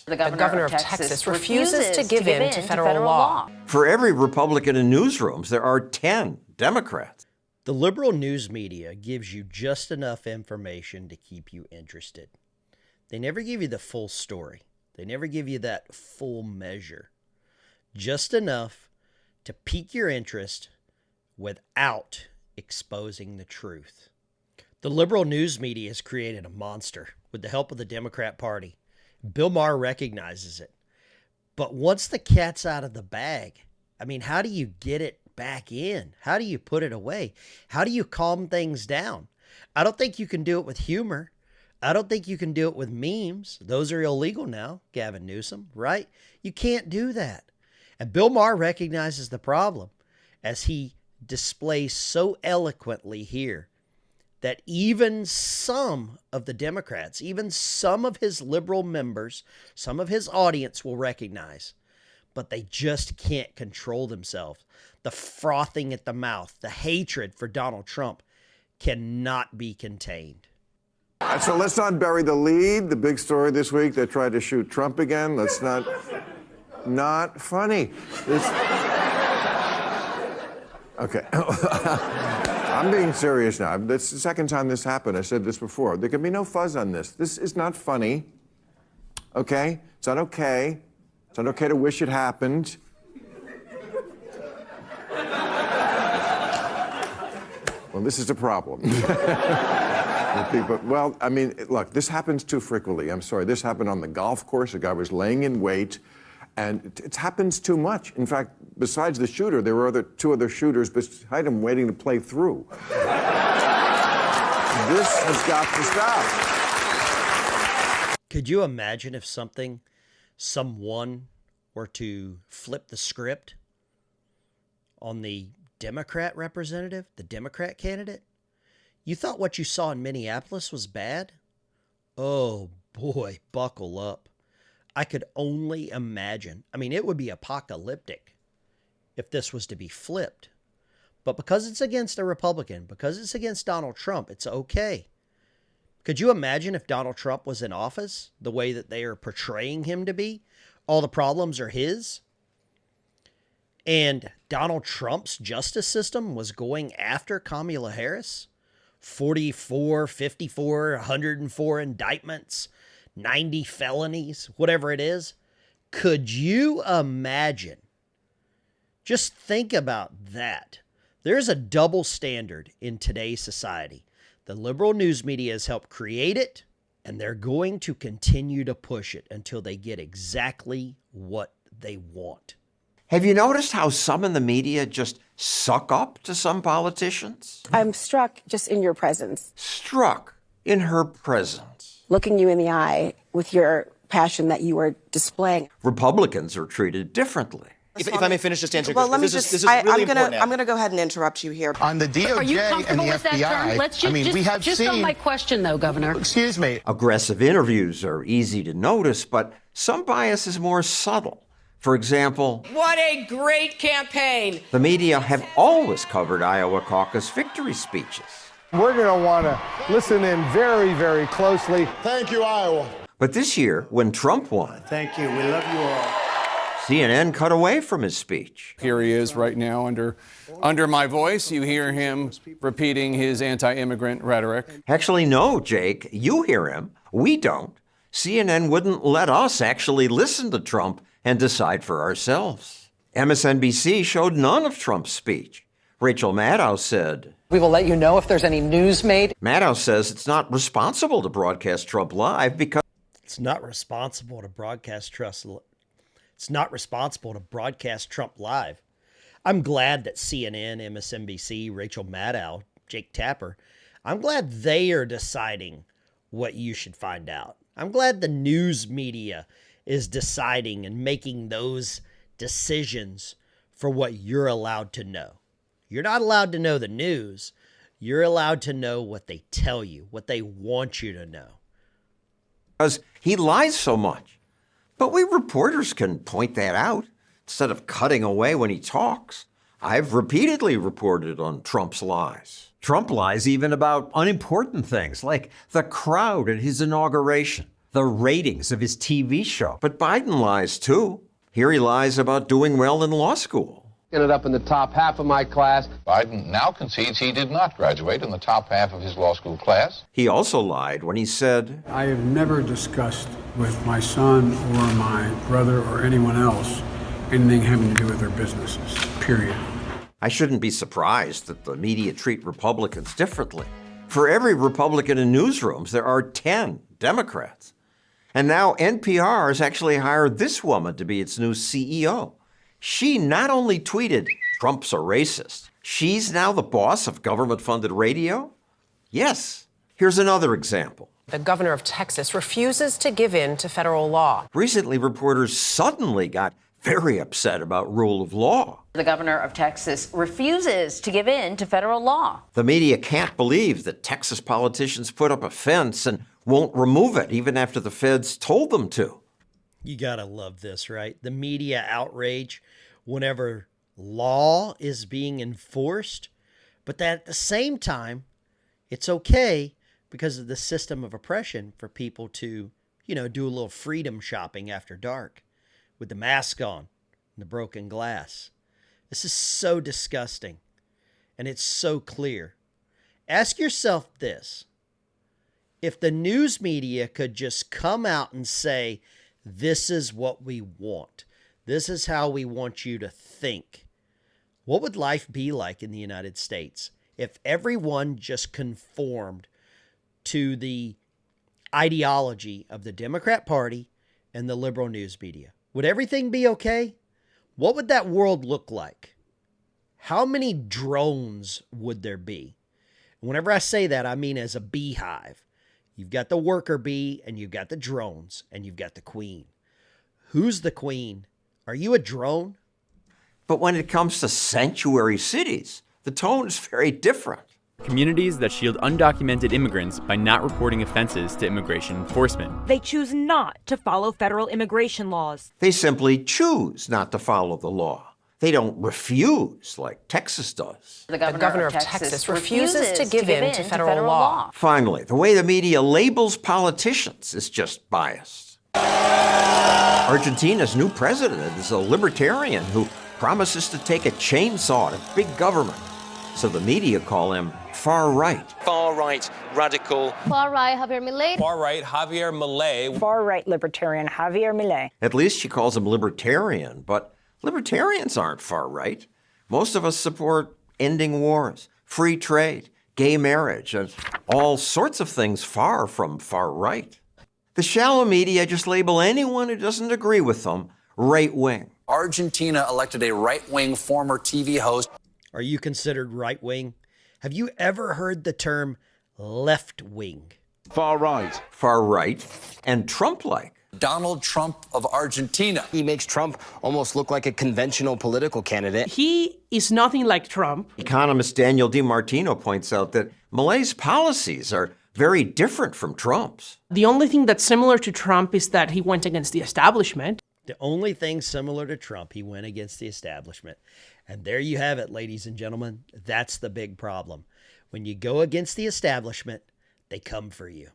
The governor of Texas refuses to give in to federal law. For every Republican in newsrooms, there are 10 Democrats. The liberal news media gives you just enough information to keep you interested. They never give you the full story. They never give you that full measure. Just enough to pique your interest without exposing the truth. The liberal news media has created a monster with the help of the Democrat Party. Bill Maher recognizes it. But once the cat's out of the bag, I mean, how do you get it back in? How do you put it away? How do you calm things down? I don't think you can do it with humor. I don't think you can do it with memes. Those are illegal now, Gavin Newsom, right? You can't do that. And Bill Maher recognizes the problem as he displays so eloquently here that even some of the Democrats, even some of his liberal members, some of his audience will recognize, but they just can't control themselves. The frothing at the mouth, the hatred for Donald Trump cannot be contained. So let's not bury the lead. The big story this week, they tried to shoot Trump again. Let's not funny. Okay. I'm being serious now. This is the second time this happened. I said this before. There can be no fuzz on this. This is not funny. Okay? It's not okay. It's not okay to wish it happened. Well, this is a problem. Well, I mean, look, this happens too frequently. I'm sorry. This happened on the golf course. A guy was laying in wait, and it happens too much. In fact, besides the shooter, there were two other shooters beside him waiting to play through. This has got to stop. Could you imagine if someone were to flip the script on the Democrat representative, the Democrat candidate? You thought what you saw in Minneapolis was bad? Oh boy, buckle up. I could only imagine. I mean, it would be apocalyptic if this was to be flipped. But because it's against a Republican, because it's against Donald Trump, it's okay. Could you imagine if Donald Trump was in office the way that they are portraying him to be? All the problems are his. And Donald Trump's justice system was going after Kamala Harris. 44, 54, 104 indictments, 90 felonies, whatever it is. Could you imagine? Just think about that. There's a double standard in today's society. The liberal news media has helped create it, and they're going to continue to push it until they get exactly what they want. Have you noticed how some in the media just suck up to some politicians? I'm struck just in your presence. Struck in her presence. Looking you in the eye with your passion that you are displaying. Republicans are treated differently. If I may finish just answering. Well, let me this is really important. I'm going to go ahead and interrupt you here. On the DOJ Are you comfortable and the with FBI, that term? Let's just on my question, though, Governor. Excuse me. Aggressive interviews are easy to notice, but some bias is more subtle. For example, what a great campaign. The media have always covered Iowa caucus victory speeches. We're going to want to listen in very, very closely. Thank you, Iowa. But this year, when Trump won, thank you. We love you all. CNN cut away from his speech. Here he is right now under my voice. You hear him repeating his anti-immigrant rhetoric. Actually, no, Jake, you hear him. We don't. CNN wouldn't let us actually listen to Trump and decide for ourselves. MSNBC showed none of Trump's speech. Rachel Maddow said, "We will let you know if there's any news made." Maddow says it's not responsible to broadcast Trump live because it's not responsible to broadcast Trump live. I'm glad that CNN, MSNBC, Rachel Maddow, Jake Tapper, I'm glad they are deciding what you should find out. I'm glad the news media is deciding and making those decisions for what you're allowed to know. You're not allowed to know the news. You're allowed to know what they tell you, what they want you to know. Because he lies so much. But we reporters can point that out instead of cutting away when he talks. I've repeatedly reported on Trump's lies. Trump lies even about unimportant things like the crowd at his inauguration, the ratings of his TV show. But Biden lies too. Here he lies about doing well in law school. Ended up in the top half of my class. Biden now concedes he did not graduate in the top half of his law school class. He also lied when he said, I have never discussed with my son or my brother or anyone else anything having to do with their businesses, period. I shouldn't be surprised that the media treat Republicans differently. For every Republican in newsrooms, there are 10 Democrats. And now NPR has actually hired this woman to be its new CEO. She not only tweeted, Trump's a racist, she's now the boss of government-funded radio? Yes. Here's another example. The governor of Texas refuses to give in to federal law. Recently, reporters suddenly got very upset about rule of law. The governor of Texas refuses to give in to federal law. The media can't believe that Texas politicians put up a fence and won't remove it even after the feds told them to. You gotta love this, right? The media outrage whenever law is being enforced, but that at the same time, it's okay because of the system of oppression for people to, do a little freedom shopping after dark with the mask on and the broken glass. This is so disgusting, and it's so clear. Ask yourself this. If the news media could just come out and say, this is what we want, this is how we want you to think, what would life be like in the United States if everyone just conformed to the ideology of the Democrat Party and the liberal news media? Would everything be okay? What would that world look like? How many drones would there be? Whenever I say that, I mean as a beehive. You've got the worker bee, and you've got the drones, and you've got the queen. Who's the queen? Are you a drone? But when it comes to sanctuary cities, the tone is very different. Communities that shield undocumented immigrants by not reporting offenses to immigration enforcement. They choose not to follow federal immigration laws. They simply choose not to follow the law. They don't refuse like Texas does. The governor of Texas refuses to give in to federal law. Finally, the way the media labels politicians is just biased. Argentina's new president is a libertarian who promises to take a chainsaw to big government. So the media call him far right. Far right, radical. Far right, Javier Milei. Far right, Javier Milei. Far right libertarian, Javier Milei. At least she calls him libertarian, but libertarians aren't far right. Most of us support ending wars, free trade, gay marriage, and all sorts of things far from far right. The shallow media just label anyone who doesn't agree with them right-wing. Argentina elected a right-wing former TV host. Are you considered right-wing? Have you ever heard the term left-wing? Far right. Far right and Trump-like. Donald Trump of Argentina. He makes Trump almost look like a conventional political candidate. He is nothing like Trump. Economist Daniel DiMartino points out that Milei's policies are very different from Trump's. The only thing that's similar to Trump is that he went against the establishment. The only thing similar to Trump, he went against the establishment. And there you have it, ladies and gentlemen. That's the big problem. When you go against the establishment, they come for you.